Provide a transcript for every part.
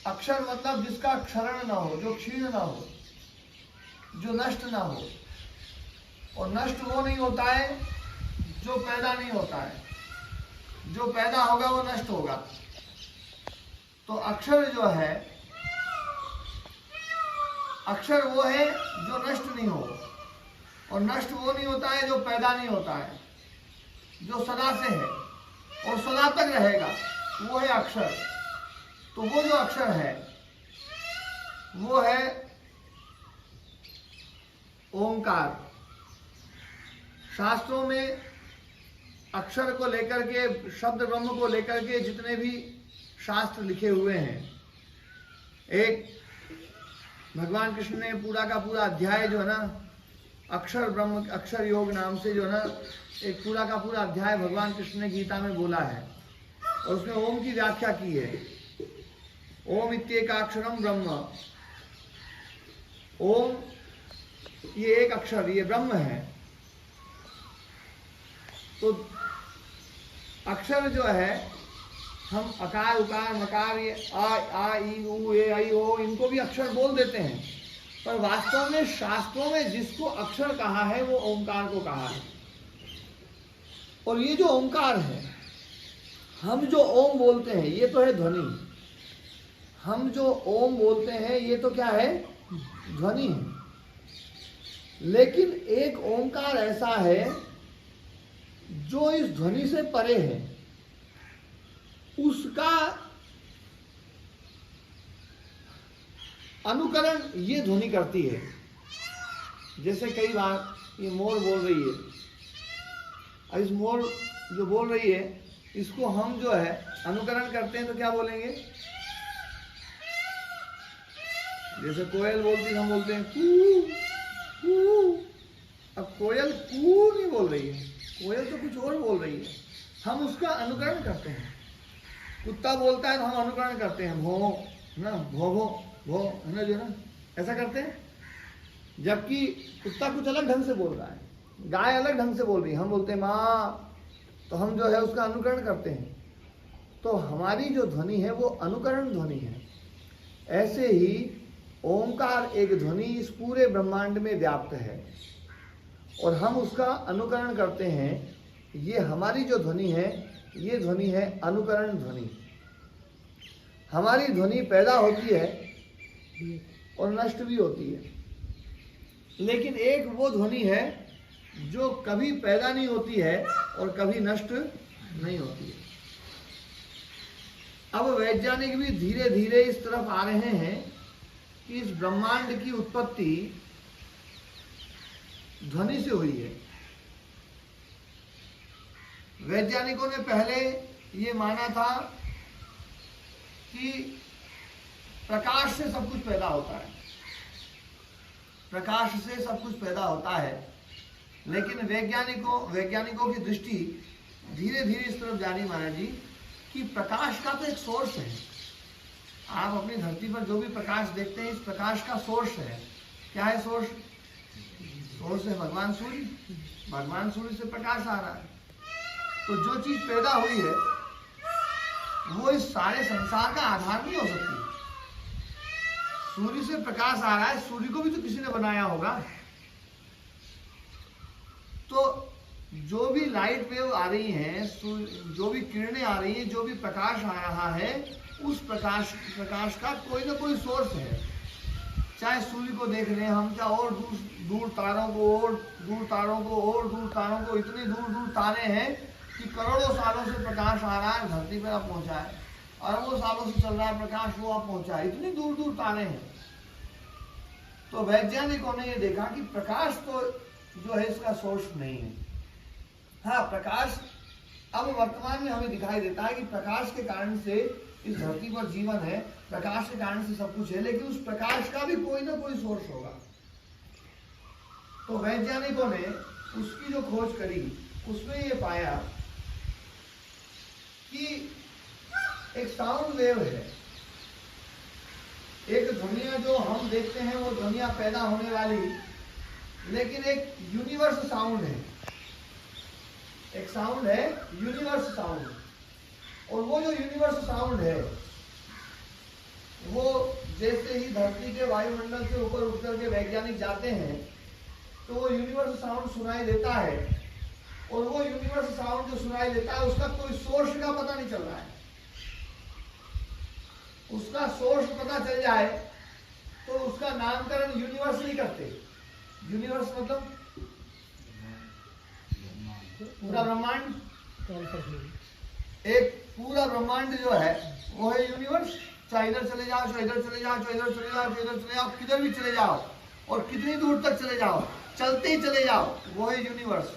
अक्षर मतलब जिसका क्षरण ना हो, जो क्षीण ना हो, जो नष्ट ना हो। और नष्ट वो नहीं होता है जो पैदा नहीं होता है, जो पैदा होगा वो नष्ट होगा। तो अक्षर जो है, अक्षर वो है जो नष्ट नहीं हो, और नष्ट वो नहीं होता है जो पैदा नहीं होता है, जो सदा से है और सदा तक रहेगा, वो है अक्षर। तो वो जो अक्षर है वो है ओंकार। शास्त्रों में अक्षर को लेकर के, शब्द ब्रह्म को लेकर के जितने भी शास्त्र लिखे हुए हैं, एक भगवान कृष्ण ने पूरा का पूरा अध्याय जो है ना, अक्षर ब्रह्म, अक्षर योग नाम से जो है ना, एक पूरा का पूरा अध्याय भगवान कृष्ण ने गीता में बोला है। और उसमें ओम की व्याख्या की है। ओम इत्येकाक्षरम ब्रह्म। ओम ये एक अक्षर, ये ब्रह्म है। तो अक्षर जो है, हम अकार उकार मकार, ये आ ई उ ए ऐ ओ, इनको भी अक्षर बोल देते हैं, पर वास्तव में शास्त्रों में जिसको अक्षर कहा है वो ओंकार को कहा है। और ये जो ओंकार है, हम जो ओम बोलते हैं ये तो है ध्वनि। हम जो ओम बोलते हैं ये तो क्या है, ध्वनि है। लेकिन एक ओंकार ऐसा है जो इस ध्वनि से परे है, उसका अनुकरण ये ध्वनि करती है। जैसे कई बार ये मोर बोल रही है, और इस मोर जो बोल रही है इसको हम जो है अनुकरण करते हैं तो क्या बोलेंगे? जैसे कोयल बोलती है, हम बोलते हैं कू कू। अब कोयल कू नहीं बोल रही है, कोयल तो कुछ और बोल रही है, हम उसका अनुकरण करते हैं। कुत्ता बोलता है तो हम अनुकरण करते हैं, भो ना, भो भो भो, है ना, जो ना ऐसा करते हैं। जबकि कुत्ता कुछ अलग ढंग से बोल रहा है, गाय अलग ढंग से बोल रही है, हम बोलते हैं माँ, तो हम जो है उसका अनुकरण करते हैं। तो हमारी जो ध्वनि है वो अनुकरण ध्वनि है। ऐसे ही ओंकार एक ध्वनि इस पूरे ब्रह्मांड में व्याप्त है और हम उसका अनुकरण करते हैं। ये हमारी जो ध्वनि है, ये ध्वनि है अनुकरण ध्वनि। हमारी ध्वनि पैदा होती है और नष्ट भी होती है, लेकिन एक वो ध्वनि है जो कभी पैदा नहीं होती है और कभी नष्ट नहीं होती है। अब वैज्ञानिक भी धीरे धीरे इस तरफ आ रहे हैं कि इस ब्रह्मांड की उत्पत्ति ध्वनि से हुई है। वैज्ञानिकों ने पहले ये माना था कि प्रकाश से सब कुछ पैदा होता है, प्रकाश से सब कुछ पैदा होता है। लेकिन वैज्ञानिकों की दृष्टि धीरे धीरे इस तरफ जानी महाराज जी कि प्रकाश का तो एक सोर्स है। आप अपनी धरती पर जो भी प्रकाश देखते हैं, इस प्रकाश का सोर्स है। क्या है सोर्स? सोर्स है भगवान सूर्य। भगवान सूर्य से प्रकाश आ रहा है। तो जो चीज पैदा हुई है वो इस सारे संसार का आधार नहीं हो सकती। सूर्य से प्रकाश आ रहा है, सूर्य को भी तो किसी ने बनाया होगा। तो जो भी लाइट वेव आ रही है, जो भी किरणें आ रही हैं, जो भी प्रकाश आ रहा है, उस प्रकाश का कोई ना कोई सोर्स है। चाहे सूर्य को देख रहे हैं हम, चाहे और दूर तारों को, और दूर तारों को, और दूर तारों को, इतनी दूर दूर तारे हैं कि करोड़ों सालों से प्रकाश आ रहा है, धरती पर अब पहुंचा है। अरबों सालों से चल रहा है प्रकाश, वो अब पहुंचा है। इतनी दूर दूर तारे हैं। तो वैज्ञानिकों ने ये देखा कि प्रकाश तो जो है इसका सोर्स नहीं है। हाँ, प्रकाश अब वर्तमान में हमें दिखाई देता है कि प्रकाश के कारण से इस धरती पर जीवन है, प्रकाश के कारण से सब कुछ है, लेकिन उस प्रकाश का भी कोई ना कोई सोर्स होगा। तो वैज्ञानिकों ने उसकी जो खोज करी, उसमें ये पाया कि एक साउंड वेव है, एक ध्वनिया जो हम देखते हैं वो ध्वनिया पैदा होने वाली, लेकिन एक यूनिवर्स साउंड है। एक साउंड है यूनिवर्स साउंड, और वो जो यूनिवर्स साउंड है वो ही धरती के वायुमंडल से ऊपर उठ करके वैज्ञानिक जाते हैं तो वो यूनिवर्स साउंड सुनाई देता है, और वो यूनिवर्स साउंड जो सुनाई देता है उसका कोई सोर्स का पता नहीं चल रहा है। उसका सोर्स पता चल जाए तो उसका नामकरण यूनिवर्स नहीं करते। यूनिवर्स मतलब पूरा ब्रह्मांड, एक पूरा ब्रह्मांड जो है वो है यूनिवर्स। चाहे इधर चले जाओ, चाहे इधर चले जाओ, चाहे इधर चले जाओ, चाहे इधर चले जाओ, किधर भी चले जाओ और कितनी दूर तक चले जाओ, चलते ही चले जाओ, वो है यूनिवर्स।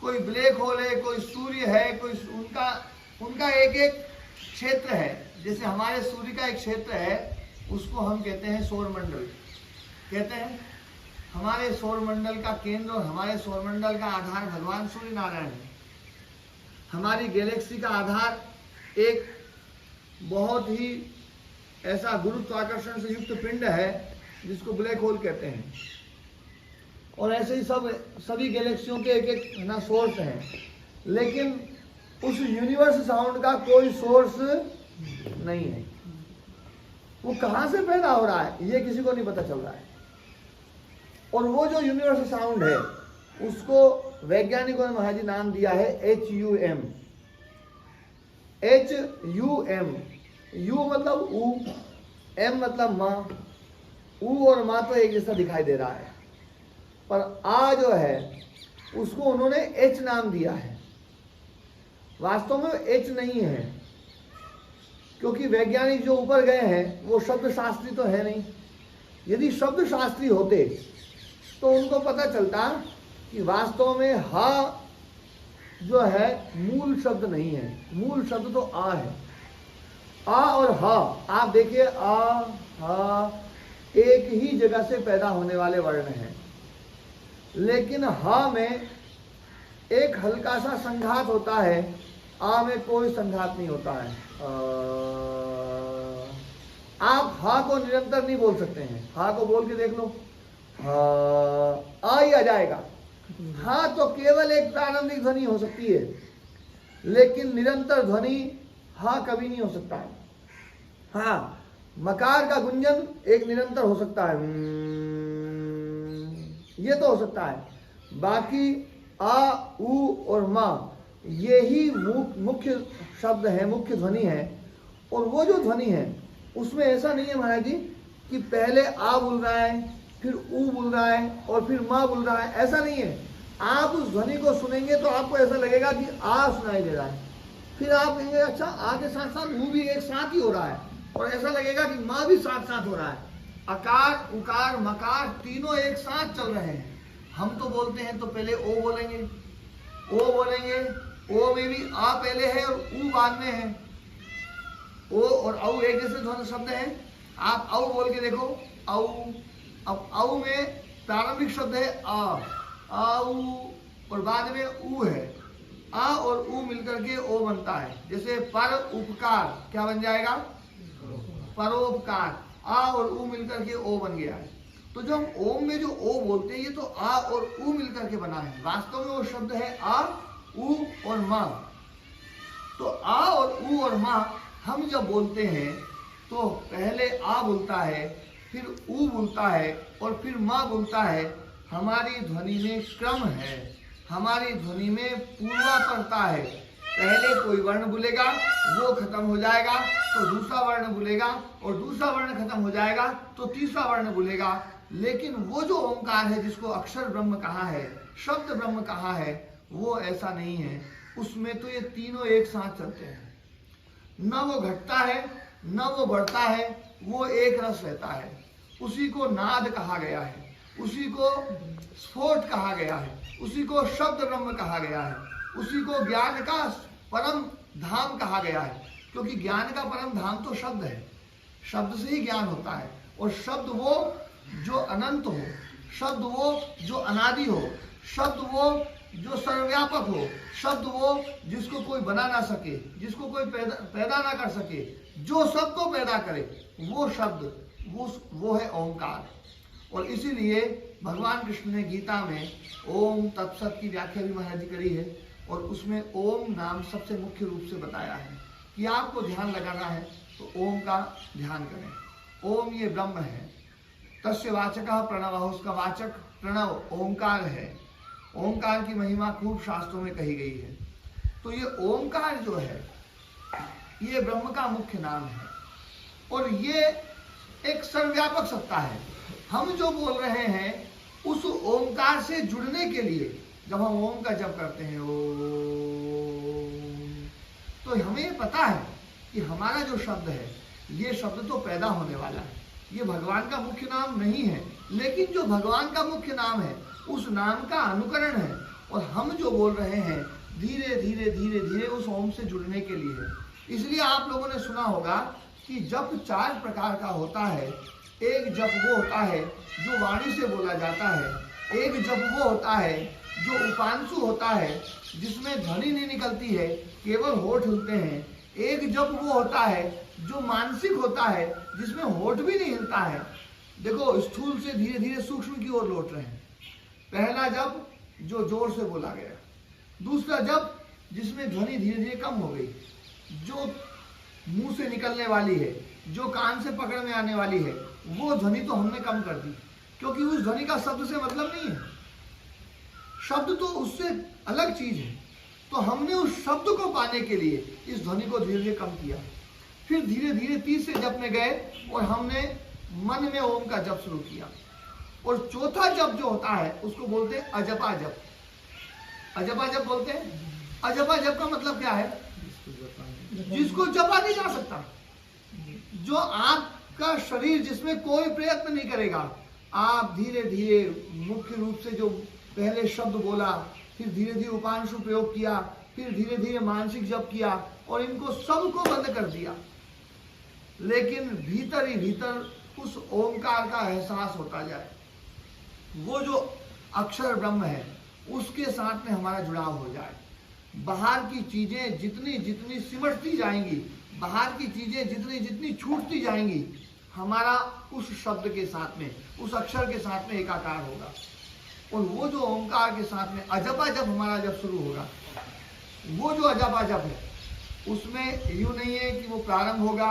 कोई ब्लैक होल है, कोई सूर्य है, कोई उनका एक एक क्षेत्र है। जैसे हमारे सूर्य का एक क्षेत्र है, उसको हम कहते हैं सौरमंडल। कहते हैं हमारे सौरमंडल का केंद्र और हमारे सौरमंडल का आधार भगवान सूर्य नारायण है। हमारी गैलेक्सी का आधार एक बहुत ही ऐसा गुरुत्वाकर्षण से युक्त पिंड है जिसको ब्लैक होल कहते हैं। और ऐसे ही सभी गैलेक्सियों के एक एक ना सोर्स हैं, लेकिन उस यूनिवर्स साउंड का कोई सोर्स नहीं है। वो कहां से पैदा हो रहा है ये किसी को नहीं पता चल रहा है। और वो जो यूनिवर्स साउंड है उसको वैज्ञानिकों ने महाराज जी नाम दिया है HUM। HUM, U मतलब ऊ, M मतलब माँ। ऊ और माँ तो एक जैसा दिखाई दे रहा है, पर आ जो है उसको उन्होंने H नाम दिया है। वास्तव में H नहीं है, क्योंकि वैज्ञानिक जो ऊपर गए हैं वो शब्द शास्त्री तो है नहीं। यदि शब्द शास्त्री होते तो उनको पता चलता कि वास्तव में हा जो है मूल शब्द नहीं है। मूल शब्द तो आ है। आ और हा, आप देखिए आ हा एक ही जगह से पैदा होने वाले वर्ण हैं, लेकिन हा में एक हल्का सा संघात होता है, आ में कोई संघात नहीं होता है। आप हा को निरंतर नहीं बोल सकते हैं। हा को बोल के देख लो, आ ही आ जाएगा। हाँ तो केवल एक प्रारंभिक ध्वनि हो सकती है, लेकिन निरंतर ध्वनि हा कभी नहीं हो सकता है। हाँ, मकार का गुंजन एक निरंतर हो सकता है, ये तो हो सकता है। बाकी आ, ऊ और मा ये ही मुख्य शब्द है, मुख्य ध्वनि है। और वो जो ध्वनि है उसमें ऐसा नहीं है महाराज जी कि पहले आ बोल रहा है, फिर ऊ बोल रहा है और फिर माँ बोल रहा है, ऐसा नहीं है। आप उस ध्वनि को सुनेंगे तो आपको ऐसा लगेगा कि आ सुनाई दे रहा है, फिर आप कहेंगे अच्छा आ के साथ साथ ऊ भी एक साथ ही हो रहा है, और ऐसा लगेगा कि माँ भी साथ साथ हो रहा है। अकार, उकार, मकार तीनों एक साथ चल रहे हैं। हम तो बोलते हैं तो पहले ओ बोलेंगे, ओ बोलेंगे, ओ में भी आ पहले है और ऊ बाद में है। ओ और औ एक जैसे ध्वनि शब्द है। आप औ बोल के देखो, औ। अब औ में प्रारंभिक शब्द है आ, आऊ, और बाद में ऊ है। आ और ऊ मिलकर के ओ बनता है। जैसे पर उपकार क्या बन जाएगा, परोपकार। आ और ऊ मिलकर के ओ बन गया है। तो जो हम ओम में जो ओ बोलते हैं ये तो आ और ऊ मिलकर के बना है। वास्तव में वो शब्द है आ, ऊ और माँ। तो आ और ऊ और माँ हम जब बोलते हैं तो पहले आ बोलता है, फिर ऊ बोलता है और फिर माँ बोलता है। हमारी ध्वनि में क्रम है, हमारी ध्वनि में पूर्वापरता है। पहले कोई वर्ण बोलेगा वो खत्म हो जाएगा तो दूसरा वर्ण बोलेगा, और दूसरा वर्ण खत्म हो जाएगा तो तीसरा वर्ण बोलेगा। लेकिन वो जो ओंकार है जिसको अक्षर ब्रह्म कहा है, शब्द ब्रह्म कहा है, वो ऐसा नहीं है। उसमें तो ये तीनों एक साथ चलते हैं। न वो घटता है न वो बढ़ता है, वो एक रस रहता है। उसी को नाद कहा गया है, उसी को स्फोट कहा गया है, उसी को शब्द ब्रह्म कहा गया है, उसी को ज्ञान का परम धाम कहा गया है। क्योंकि ज्ञान का परम धाम तो शब्द है, शब्द से ही ज्ञान होता है। और शब्द वो जो अनंत हो, शब्द वो जो अनादि हो, शब्द वो जो सर्वव्यापक हो, शब्द वो जिसको कोई बना ना सके, जिसको कोई पैदा ना कर सके, जो सबको पैदा करे, वो शब्द वो है ओंकार। और इसीलिए भगवान कृष्ण ने गीता में ओम तत्सत की व्याख्या भी महाराज जी करी है, और उसमें ओम नाम सबसे मुख्य रूप से बताया है कि आपको ध्यान लगाना है तो ओम का ध्यान करें। ओम ये ब्रह्म है, तस्य वाचकः प्रणवः, उसका वाचक प्रणव ओंकार है। ओंकार की महिमा खूब शास्त्रों में कही गई है। तो ये ओंकार जो है ये ब्रह्म का मुख्य नाम है और ये एक सर्वव्यापक सत्ता है। हम जो बोल रहे हैं उस ओंकार से जुड़ने के लिए जब हम ओम का जप करते हैं ओम, तो हमें पता है कि हमारा जो शब्द है ये शब्द तो पैदा होने वाला है, ये भगवान का मुख्य नाम नहीं है, लेकिन जो भगवान का मुख्य नाम है उस नाम का अनुकरण है और हम जो बोल रहे हैं धीरे धीरे धीरे धीरे उस ओम से जुड़ने के लिए है। इसलिए आप लोगों ने सुना होगा कि जप 4 प्रकार का होता है। एक जप वो होता है जो वाणी से बोला जाता है, एक जप वो होता है जो उपांशु होता है जिसमें ध्वनि नहीं निकलती है, केवल होठ हिलते हैं। एक जप वो होता है जो मानसिक होता है जिसमें होठ भी नहीं हिलता है। देखो स्थूल से धीरे धीरे सूक्ष्म की ओर लौट रहे हैं। पहला जप जो जोर से बोला गया, दूसरा जप जिसमें ध्वनि धीरे धीरे कम हो गई, जो मुंह से निकलने वाली है, जो कान से पकड़ में आने वाली है, वो ध्वनि तो हमने कम कर दी क्योंकि उस ध्वनि का शब्द से मतलब नहीं है, शब्द तो उससे अलग चीज है। तो हमने उस शब्द को पाने के लिए इस ध्वनि को धीरे धीरे कम किया। फिर धीरे धीरे तीसरे जप में गए और हमने मन में ओम का जप शुरू किया। और चौथा जप जो होता है उसको बोलते हैं अजपा जप। अजपा जप बोलते हैं। अजपा जप का मतलब क्या है? जिसको जपा नहीं जा सकता, जो आपका शरीर जिसमें कोई प्रयत्न नहीं करेगा। आप धीरे धीरे मुख्य रूप से जो पहले शब्द बोला, फिर धीरे धीरे उपांशु प्रयोग किया, फिर धीरे धीरे मानसिक जप किया और इनको सबको बंद कर दिया, लेकिन भीतर ही भीतर उस ओंकार का एहसास होता जाए। वो जो अक्षर ब्रह्म है उसके साथ में हमारा जुड़ाव हो जाए। बाहर की चीजें जितनी जितनी सिमटती जाएंगी, बाहर की चीजें जितनी जितनी छूटती जाएंगी, हमारा उस शब्द के साथ में, उस अक्षर के साथ में एकाकार होगा। और वो जो ओंकार के साथ में अजपा जप हमारा जब शुरू होगा, वो जो अजपा जप है उसमें यूं नहीं है कि वो प्रारंभ होगा,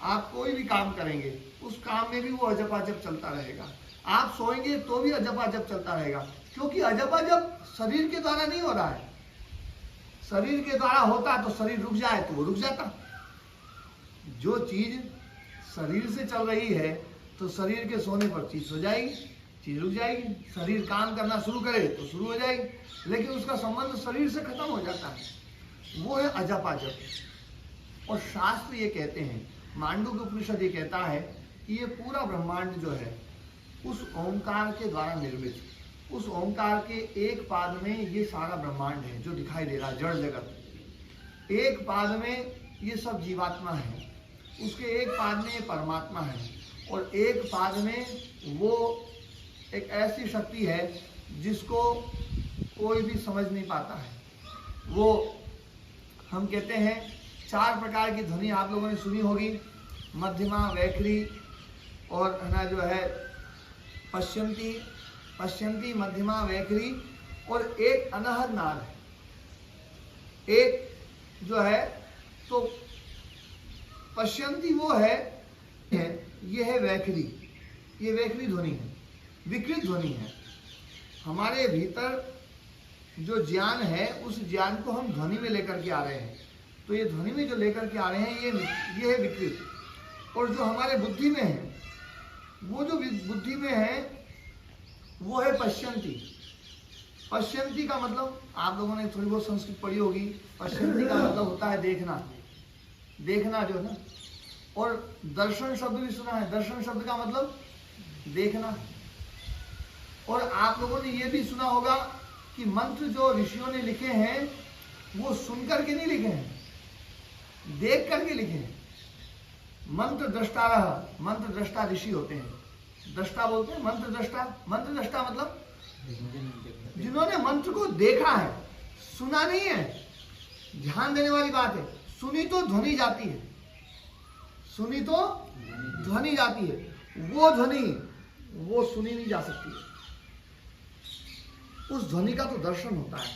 आप कोई भी काम करेंगे उस काम में भी वो अजपा जप चलता रहेगा। आप सोएंगे तो भी अजपा जप चलता रहेगा, क्योंकि अजपा जप शरीर के द्वारा नहीं हो रहा है। शरीर के द्वारा होता तो शरीर रुक जाए तो वो रुक जाता। जो चीज शरीर से चल रही है तो शरीर के सोने पर चीज सो जाएगी, चीज रुक जाएगी। शरीर काम करना शुरू करे तो शुरू हो जाएगी, लेकिन उसका संबंध शरीर से खत्म हो जाता है। वो है अजपा जप। और शास्त्र ये कहते हैं, मांडुक्य उपनिषद ये कहता है कि ये पूरा ब्रह्मांड जो है उस ओंकार के द्वारा निर्मित। उस ओंकार के एक पाद में ये सारा ब्रह्मांड है जो दिखाई दे रहा है, जड़ जगत। एक पाद में ये सब जीवात्मा है, उसके एक पाद में ये परमात्मा है, और एक पाद में वो एक ऐसी शक्ति है जिसको कोई भी समझ नहीं पाता है। वो हम कहते हैं 4 प्रकार की ध्वनि आप लोगों ने सुनी होगी, मध्यमा, वैखरी और ना जो है पश्यंती, मध्यमा, वैखरी, और एक अनहद नाद है। एक जो है तो पश्यंती वो है, ये है वैखरी, ये वैखरी ध्वनि है, विकृत ध्वनि है। हमारे भीतर जो ज्ञान है उस ज्ञान को हम ध्वनि में लेकर के आ रहे हैं। तो ये ध्वनि में जो लेकर के आ रहे हैं ये है विकृत। और जो हमारे बुद्धि में है, वो जो बुद्धि में है वो है पश्यंती। पश्यंती का मतलब आप लोगों ने थोड़ी बहुत संस्कृत पढ़ी होगी। पश्यंती का मतलब होता है देखना, देखना जो है ना। और दर्शन शब्द भी सुना है, दर्शन शब्द का मतलब देखना। और आप लोगों ने ये भी सुना होगा कि मंत्र जो ऋषियों ने लिखे हैं वो सुन करके नहीं लिखे हैं, देख करके लिखे हैं। मंत्र दृष्टा, मंत्र दृष्टा ऋषि होते हैं, दृष्टा बोलते हैं मंत्र दृष्टा। मंत्र दृष्टा मतलब जिन्होंने मंत्र को देखा है, सुना नहीं है। ध्यान देने वाली बात है, सुनी तो ध्वनि जाती है, सुनी तो ध्वनि जाती है, वो ध्वनि वो सुनी नहीं जा सकती है। उस ध्वनि का तो दर्शन होता है।